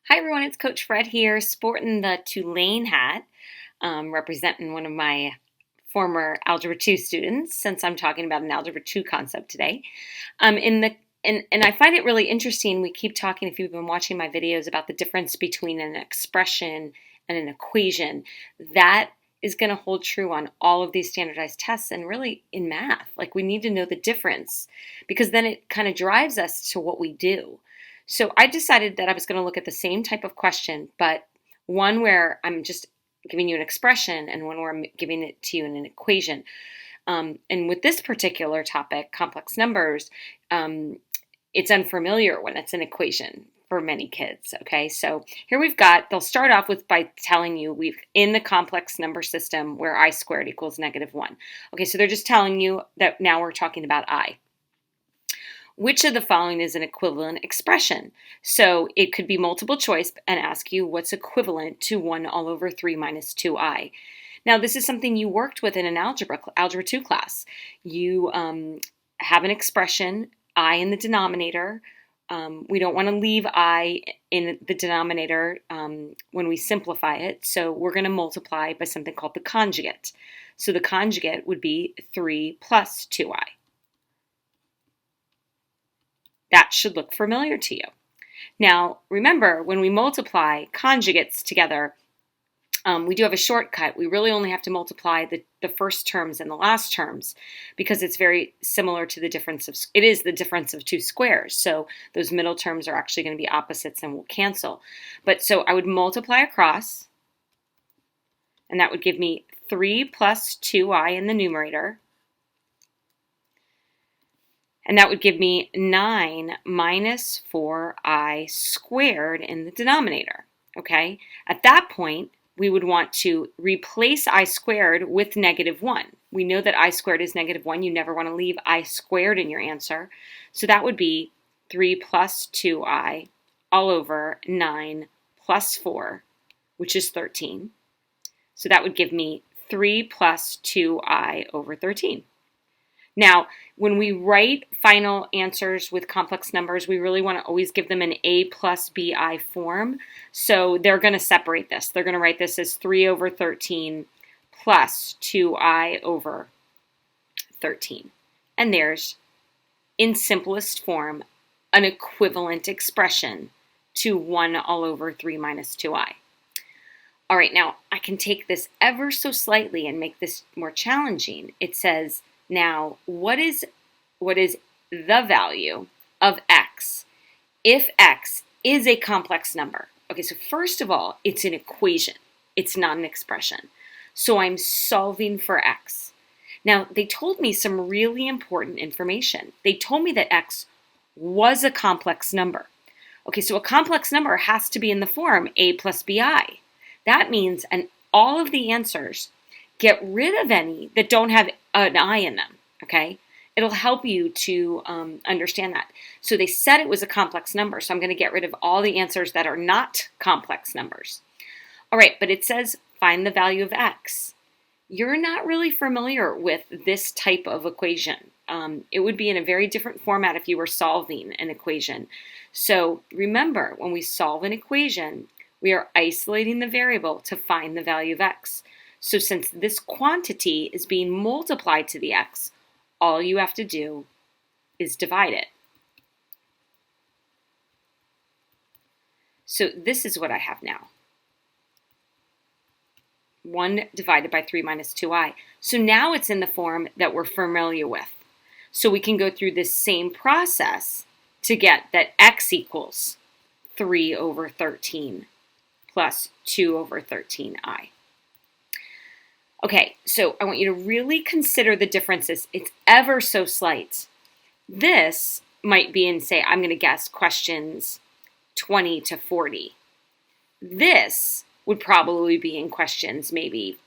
Hi everyone, it's Coach Fred here, sporting the Tulane hat, representing one of my former Algebra 2 students, since I'm talking about an Algebra 2 concept today. In the and I find it really interesting, we keep talking, if you've been watching my videos, about the difference between an expression and an equation. That is going to hold true on all of these standardized tests and really in math. Like, we need to know the difference because then it kind of drives us to what we do. So I decided that I was going to look at the same type of question, but one where I'm just giving you an expression and one where I'm giving it to you in an equation. And with this particular topic, complex numbers, it's unfamiliar when it's an equation for many kids. Okay, so here they'll start off by telling you in the complex number system where I squared equals -1. Okay, so they're just telling you that now we're talking about I. Which of the following is an equivalent expression? So it could be multiple choice and ask you what's equivalent to 1 all over 3 minus 2i. Now, this is something you worked with in an Algebra 2 class. You have an expression, I in the denominator. We don't want to leave I in the denominator when we simplify it, so we're going to multiply by something called the conjugate. So the conjugate would be 3 plus 2i. That should look familiar to you. Now, remember, when we multiply conjugates together, we do have a shortcut. We really only have to multiply the first terms and the last terms because it's very similar to the difference of two squares. So those middle terms are actually going to be opposites and will cancel. But so I would multiply across, and that would give me 3 plus 2i in the numerator. And that would give me 9 minus 4i squared in the denominator, okay? At that point, we would want to replace I squared with -1. We know that I squared is -1. You never want to leave I squared in your answer. So that would be 3 plus 2i all over 9 plus 4, which is 13. So that would give me 3 plus 2i over 13. Now, when we write final answers with complex numbers, we really want to always give them an a plus bi form. So they're going to separate this. They're going to write this as 3 over 13 plus 2i over 13. And there's, in simplest form, an equivalent expression to 1 all over 3 minus 2i. All right, now I can take this ever so slightly and make this more challenging. It says, now, what is the value of x if x is a complex number? Okay, so first of all, it's an equation. It's not an expression. So I'm solving for x. Now, they told me some really important information. They told me that x was a complex number. Okay, so a complex number has to be in the form a plus bi. That means all of the answers get rid of any that don't have an I in them, okay? It'll help you to understand that. So they said it was a complex number, so I'm going to get rid of all the answers that are not complex numbers. All right, but it says find the value of x. You're not really familiar with this type of equation. It would be in a very different format if you were solving an equation. So remember, when we solve an equation, we are isolating the variable to find the value of x. So since this quantity is being multiplied to the x, all you have to do is divide it. So this is what I have now. 1 divided by 3 minus 2i. So now it's in the form that we're familiar with. So we can go through this same process to get that x equals 3 over 13 plus 2 over 13i. Okay, so I want you to really consider the differences. It's ever so slight. This might be in, say, I'm going to guess questions 20 to 40. This would probably be in questions maybe,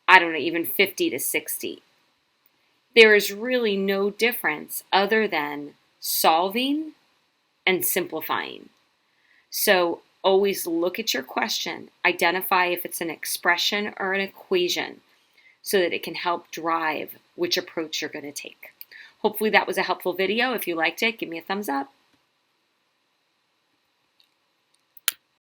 I don't know, even 50 to 60. There is really no difference other than solving and simplifying. So always look at your question, identify if it's an expression or an equation so that it can help drive which approach you're going to take. Hopefully that was a helpful video. If you liked it, give me a thumbs up.